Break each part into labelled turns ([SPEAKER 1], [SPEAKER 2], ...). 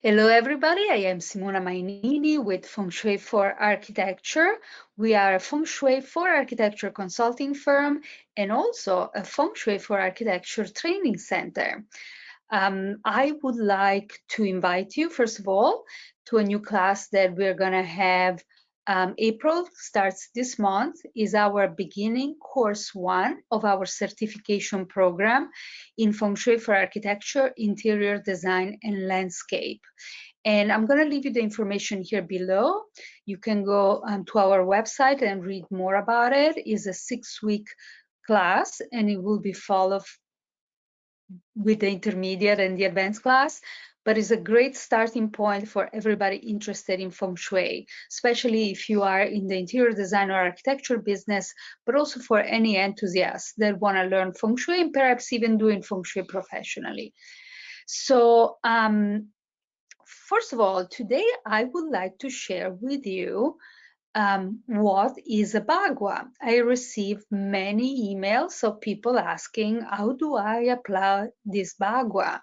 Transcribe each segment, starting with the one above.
[SPEAKER 1] Hello, everybody. I am Simona Mainini with Feng Shui for Architecture. We are a Feng Shui for Architecture consulting firm and also a Feng Shui for Architecture training center. I would like to invite you, first of all, to a new class that we're going to have. April starts this month, is our beginning course 1 of our certification program in Feng Shui for Architecture, Interior Design, and Landscape. And I'm going to leave you the information here below. You can go to our website and read more about it. It's a 6-week class, and it will be followed with the intermediate and the advanced class, but it's a great starting point for everybody interested in Feng Shui, especially if you are in the interior design or architecture business, but also for any enthusiasts that want to learn Feng Shui and perhaps even doing Feng Shui professionally. So, first of all, today I would like to share with you what is a BAGUA. I receive many emails of people asking, how do I apply this BAGUA?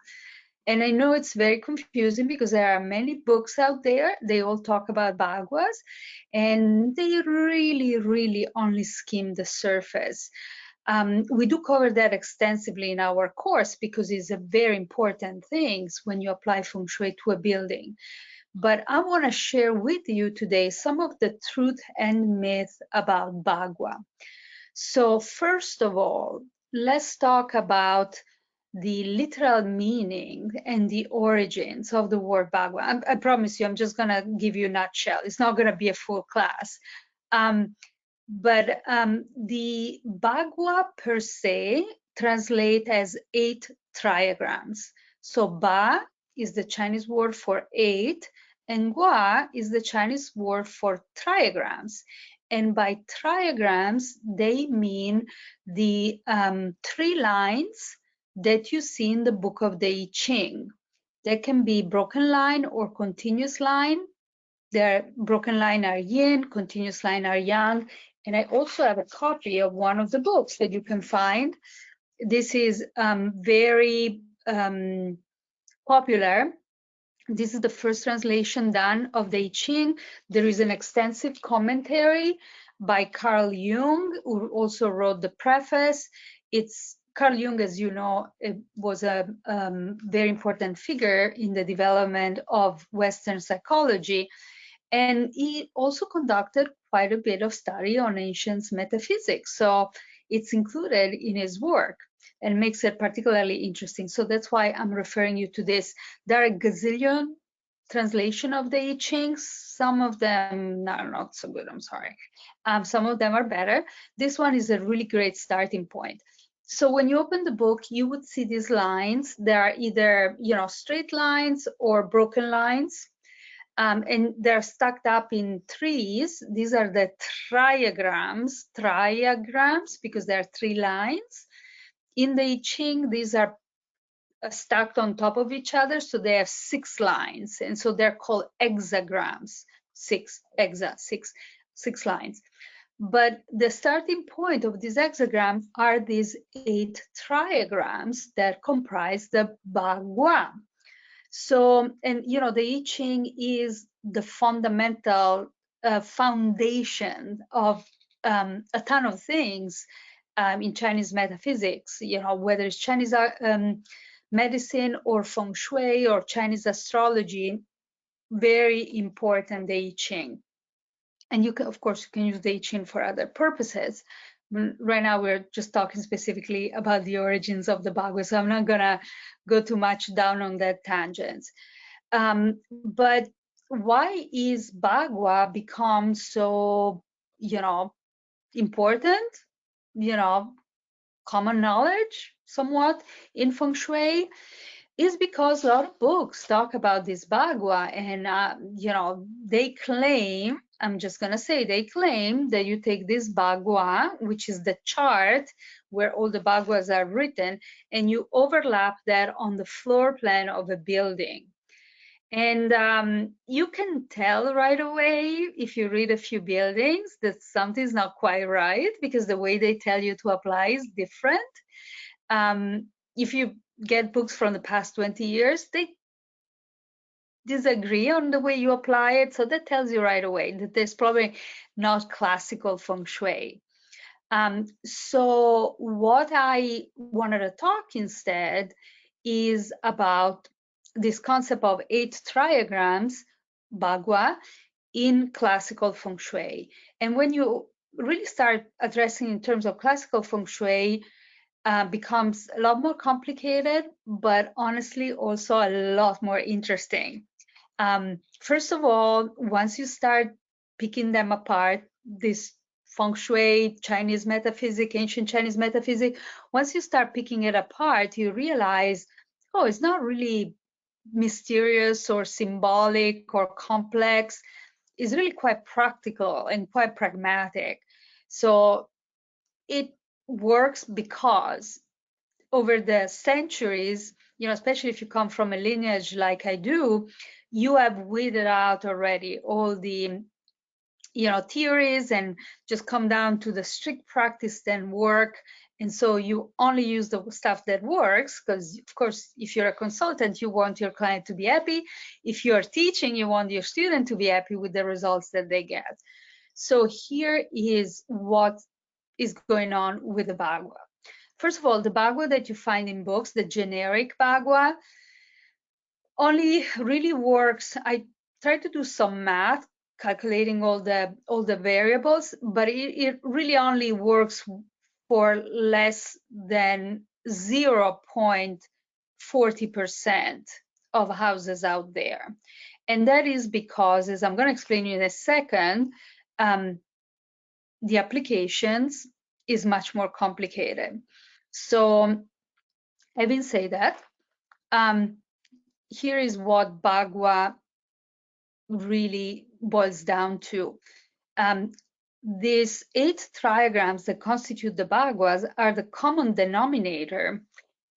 [SPEAKER 1] And I know it's very confusing because there are many books out there. They all talk about BAGUAs, and they really only skim the surface. We do cover that extensively in our course because it's a very important thing when you apply Feng Shui to a building. But I want to share with you today some of the truth and myth about BAGUA. So first of all, let's talk about the literal meaning and the origins of the word BAGUA. I promise you, I'm just going to give you a nutshell. It's not going to be a full class. But the BAGUA per se translate as 8 triagrams. So Ba is the Chinese word for 8, and Gua is the Chinese word for triagrams. And by triagrams, they mean the 3 lines that you see in the book of the I Ching. There can be broken line or continuous line. The broken line are yin, continuous line are yang. And I also have a copy of one of the books that you can find. This is very popular. This is the first translation done of the I Ching. There is an extensive commentary by Carl Jung, who also wrote the preface. It's Carl Jung, as you know, was a very important figure in the development of Western psychology. And he also conducted quite a bit of study on ancient metaphysics. So it's included in his work and makes it particularly interesting. So that's why I'm referring you to this. There are a gazillion translation of the I Ching. Some of them are not so good, I'm sorry. Some of them are better. This one is a really great starting point. So when you open the book, you would see these lines. They are either, straight lines or broken lines. And they're stacked up in threes. These are the triagrams because there are 3 lines. In the I Ching, these are stacked on top of each other, so they have 6 lines, and so they're called hexagrams. 6 lines. But the starting point of these hexagrams are these 8 triagrams that comprise the BAGUA. So, and the I Ching is the fundamental foundation of a ton of things in Chinese metaphysics, whether it's Chinese medicine or Feng Shui or Chinese astrology, very important, the I Ching. And you can, of course, you can use the I Ching for other purposes. Right now, we're just talking specifically about the origins of the BAGUA, so I'm not gonna go too much down on that tangent. But why is BAGUA become so, important? Common knowledge, somewhat in Feng Shui, is because a lot of books talk about this BAGUA, and they claim, I'm just gonna say, they claim that you take this BAGUA, which is the chart where all the BAGUAs are written, and you overlap that on the floor plan of a building. And you can tell right away if you read a few buildings that something's not quite right, because the way they tell you to apply is different. If you get books from the past 20 years, they disagree on the way you apply it. So that tells you right away that there's probably not classical Feng Shui. So what I wanted to talk instead is about this concept of 8 triagrams, BAGUA, in classical Feng Shui. And when you really start addressing in terms of classical Feng Shui, becomes a lot more complicated, but honestly also a lot more interesting. First of all, once you start picking them apart, this Feng Shui, Chinese metaphysics, ancient Chinese metaphysics, once you start picking it apart, you realize, oh, it's not really mysterious or symbolic or complex. It's really quite practical and quite pragmatic. So it works because over the centuries, especially if you come from a lineage like I do, you have weeded out already all the theories and just come down to the strict practice then work. And so you only use the stuff that works, because of course, if you're a consultant, you want your client to be happy. If you're teaching, you want your student to be happy with the results that they get. So here is what is going on with the BAGUA. First of all, the BAGUA that you find in books, the generic BAGUA, only really works. I tried to do some math, calculating all the variables, but it really only works for less than 0.40% of houses out there. And that is because, as I'm going to explain you in a second, the applications is much more complicated. So having said that, here is what BAGUA really boils down to. These 8 triagrams that constitute the BAGUAs are the common denominator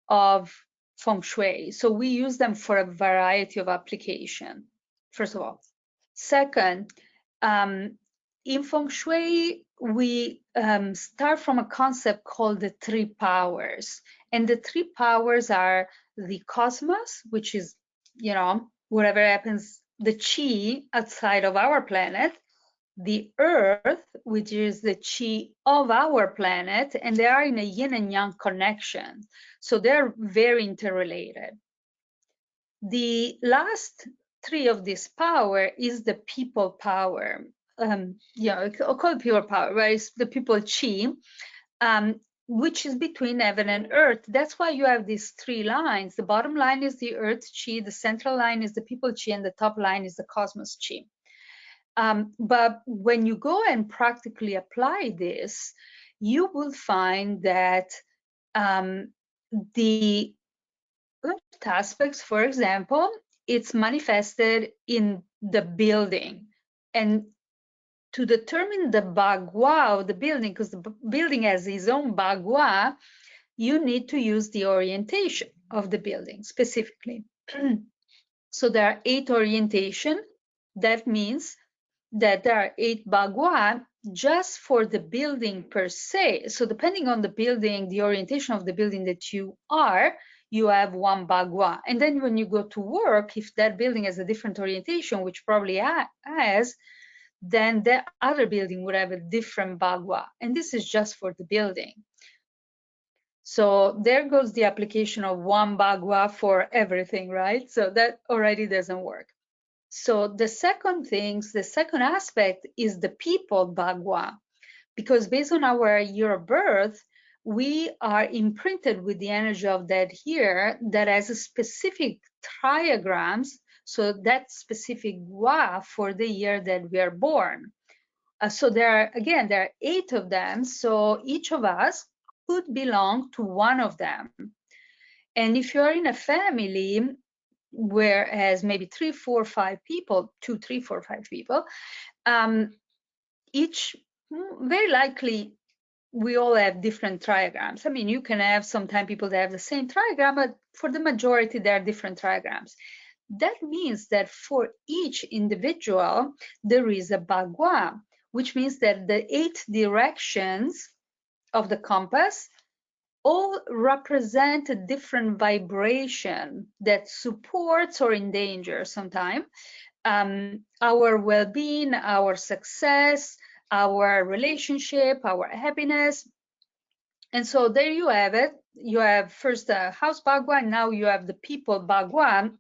[SPEAKER 1] of Feng Shui. So we use them for a variety of application, first of all. Second, in Feng Shui, we start from a concept called the 3 powers. And the 3 powers are the cosmos, which is, whatever happens, the chi outside of our planet, the earth, which is the chi of our planet, and they are in a yin and yang connection. So they're very interrelated. The last 3 of this power is the people power. I'll call it pure power, right? It's the people chi, which is between heaven and earth. That's why you have these 3 lines. The bottom line is the earth chi, the central line is the people chi, and the top line is the cosmos chi. But when you go and practically apply this, you will find that the earth aspects, for example, it's manifested in the building. And to determine the BAGUA of the building, because the building has its own BAGUA, you need to use the orientation of the building specifically. So there are 8 orientation. That means that there are 8 BAGUA just for the building per se. So depending on the building, the orientation of the building that you are, you have 1 BAGUA. And then when you go to work, if that building has a different orientation, which probably has, then the other building would have a different BAGUA. And this is just for the building. So there goes the application of 1 BAGUA for everything, right? So that already doesn't work. So the second aspect is the people BAGUA, because based on our year of birth, we are imprinted with the energy of that year that has a specific triagrams. So that specific Gua for the year that we are born. So there are 8 of them. So each of us could belong to one of them. And if you're in a family, whereas maybe 3, 4, 5 people, 2, 3, 4, 5 people, each, very likely, we all have different triagrams. I mean, you can have sometimes people that have the same triagram, but for the majority, there are different triagrams. That means that for each individual, there is a BAGUA, which means that the 8 directions of the compass all represent a different vibration that supports or endangers sometimes our well-being, our success, our relationship, our happiness. And so there you have it. You have first the house Bagua, and now you have the people Bagua,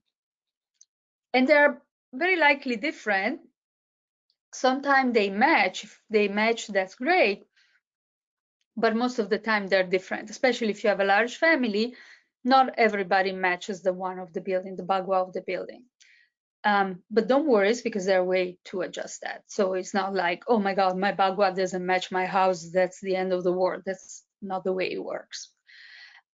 [SPEAKER 1] and they're very likely different. Sometimes they match. If they match, that's great. But most of the time they're different, especially if you have a large family. Not everybody matches the one of the building, the Bagua of the building. But don't worry, because there are ways to adjust that. So it's not like, oh my God, my Bagua doesn't match my house, that's the end of the world. That's not the way it works.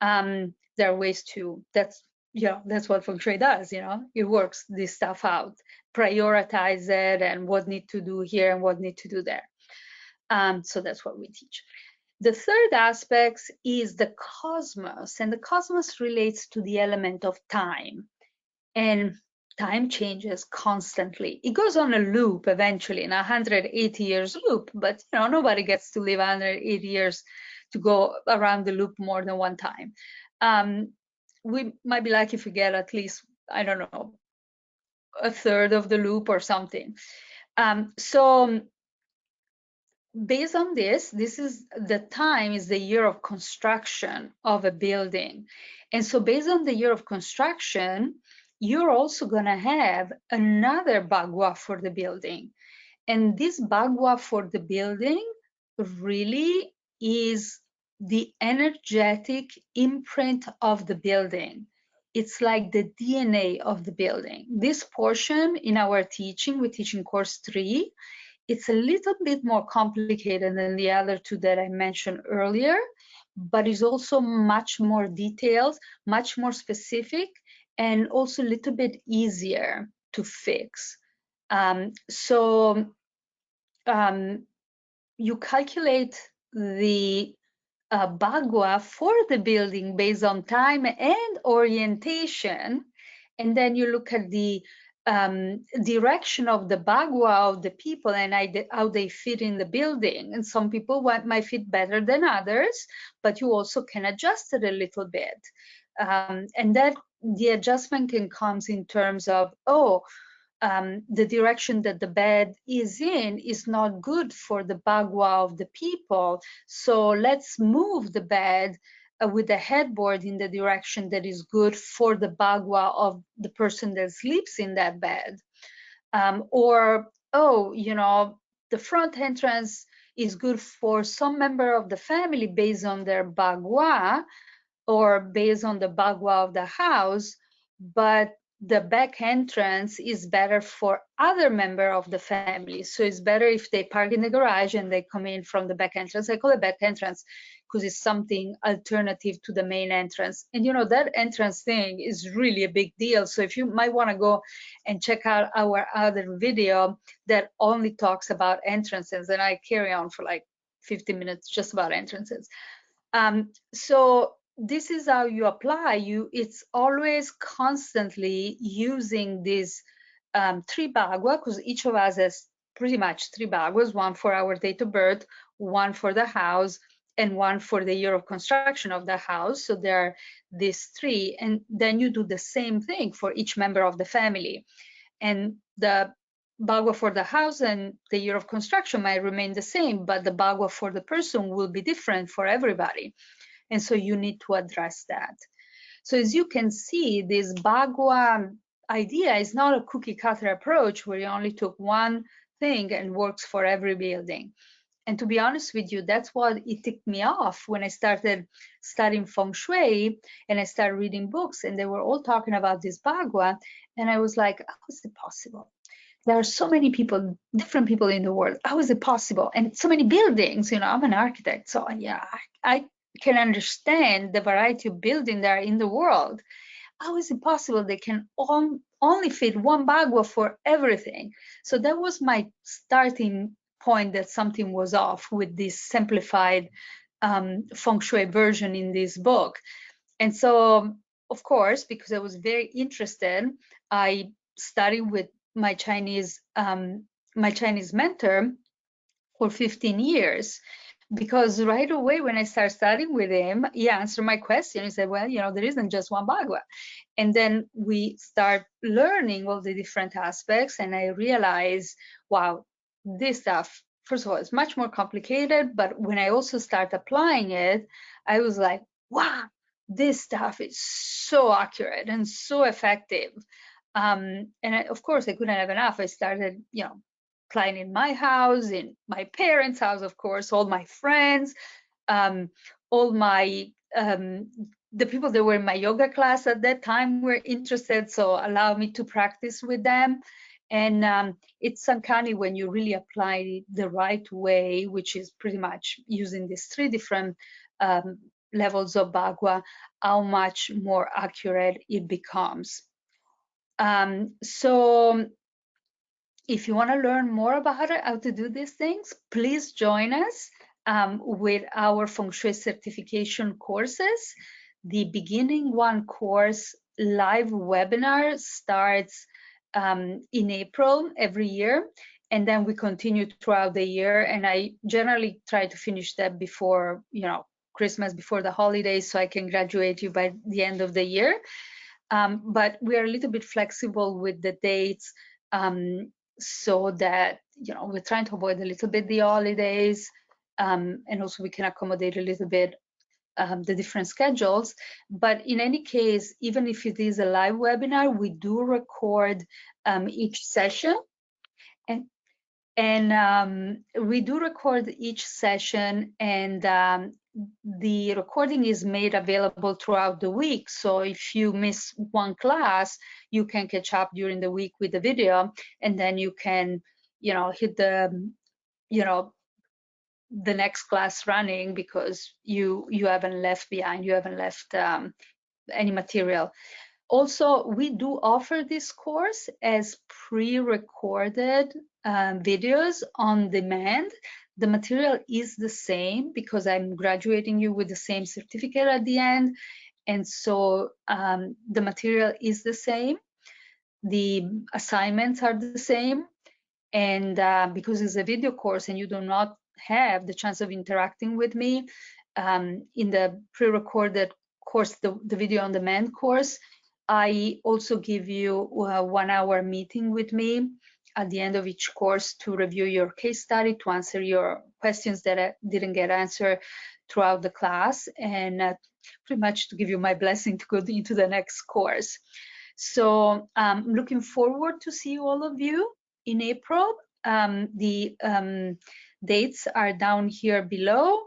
[SPEAKER 1] There are ways to, that's what Feng Shui does, it works this stuff out, prioritize it and what need to do here and what need to do there. So that's what we teach. The third aspect is the cosmos, and the cosmos relates to the element of time. And time changes constantly. It goes on a loop eventually, in 180 years loop, but nobody gets to live 180 years to go around the loop more than one time. We might be lucky if we get at least, I don't know, a third of the loop or something. So based on this is the time is the year of construction of a building. And so based on the year of construction, you're also going to have another Bagua for the building. And this Bagua for the building really is the energetic imprint of the building. It's like the DNA of the building. This portion in our teaching, we teach in course 3, it's a little bit more complicated than the other two that I mentioned earlier, but is also much more detailed, much more specific, and also a little bit easier to fix. You calculate the Bagua for the building based on time and orientation, and then you look at the direction of the Bagua of the people and how they fit in the building. And some people might fit better than others, but you also can adjust it a little bit. And that the adjustment can come in terms of, the direction that the bed is in is not good for the Bagua of the people. So let's move the bed with the headboard in the direction that is good for the Bagua of the person that sleeps in that bed. The front entrance is good for some member of the family based on their Bagua or based on the Bagua of the house, but the back entrance is better for other member of the family. So it's better if they park in the garage and they come in from the back entrance. I call it back entrance because it's something alternative to the main entrance. And that entrance thing is really a big deal. So if you might want to go and check out our other video that only talks about entrances, and I carry on for like 50 minutes just about entrances. So this is how you apply. It's always constantly using these 3 Bagua, because each of us has pretty much 3 Baguas, one for our date of birth, one for the house, and one for the year of construction of the house. So there are these 3, and then you do the same thing for each member of the family. And the Bagua for the house and the year of construction might remain the same, but the Bagua for the person will be different for everybody. And so you need to address that. So as you can see, this Bagua idea is not a cookie cutter approach where you only took one thing and works for every building. And to be honest with you, that's what it ticked me off when I started studying Feng Shui and I started reading books and they were all talking about this Bagua. And I was like, how is it possible? There are so many people, different people in the world. How is it possible? And so many buildings, I'm an architect. So yeah, I can understand the variety of buildings that are in the world. How is it possible they can only fit one Bagua for everything? So that was my starting point that something was off with this simplified Feng Shui version in this book. And so, of course, because I was very interested, I studied with my Chinese mentor for 15 years. because right away when I started studying with him, he answered my question. He said, well, you know, there isn't just one Bagua. And then we start learning all the different aspects, and I realized, wow, this stuff, first of all, it's much more complicated, but when I also start applying it, I was like, wow, this stuff is so accurate and so effective. Of course, I couldn't have enough. I started, you know, applying in my house, in my parents' house, of course, all my friends, all my the people that were in my yoga class at that time were interested, so allow me to practice with them. And it's uncanny when you really apply it the right way, which is pretty much using these 3 different levels of Bagua, how much more accurate it becomes. So if you want to learn more about it, how to do these things, please join us with our Feng Shui certification courses. The Beginning 1 course live webinar starts in April every year, and then we continue throughout the year. And I generally try to finish that before, you know, Christmas, before the holidays, so I can graduate you by the end of the year. But we are a little bit flexible with the dates, so that, you know, we're trying to avoid a little bit the holidays, and also we can accommodate a little bit the different schedules. But in any case, even if it is a live webinar, we do record each session, and we do record each session, and the recording is made available throughout the week. So if you miss one class, you can catch up during the week with the video, and then you can, you know, hit the, you know, the next class running, because you haven't left behind, you haven't left any material. Also, we do offer this course as pre-recorded videos on demand. The material is the same because I'm graduating you with the same certificate at the end. And so the material is the same. The assignments are the same. And because it's a video course and you do not have the chance of interacting with me in the pre-recorded course, the video on demand course, I also give you a 1-hour meeting with me at the end of each course to review your case study, to answer your questions that didn't get answered throughout the class, and pretty much to give you my blessing to go into the next course. So I'm looking forward to see all of you in April. The dates are down here below,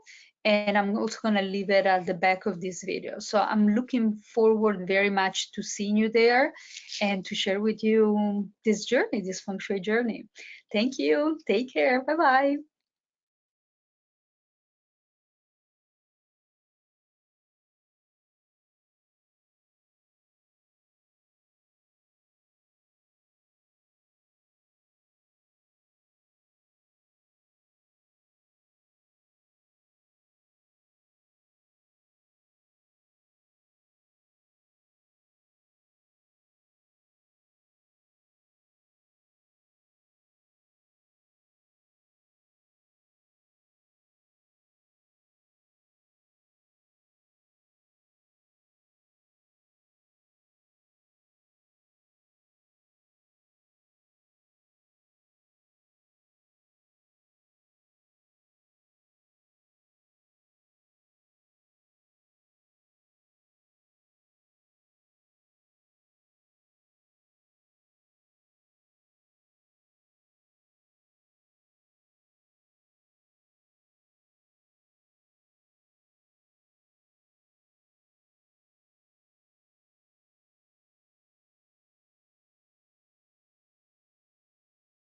[SPEAKER 1] and I'm also going to leave it at the back of this video. So I'm looking forward very much to seeing you there and to share with you this journey, this Feng Shui journey. Thank you. Take care. Bye-bye.